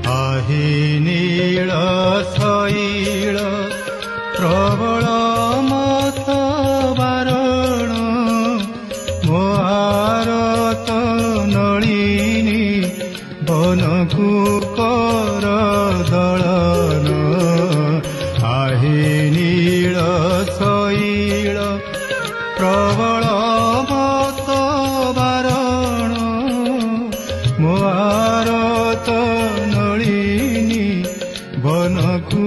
ଆହି ନୀଳ ଶୈଳ ପ୍ରବଳ ମତ ବାରଣ ମୋ ଆରତ ନଳିନୀ ବନକୁ କର ଦଳନ ଆହି ନୀଳ ଶୈଳ ପ୍ରବଳ ମତ ବାରଣ ମୋ ଆରତ ନଳିନୀ ବନକୁ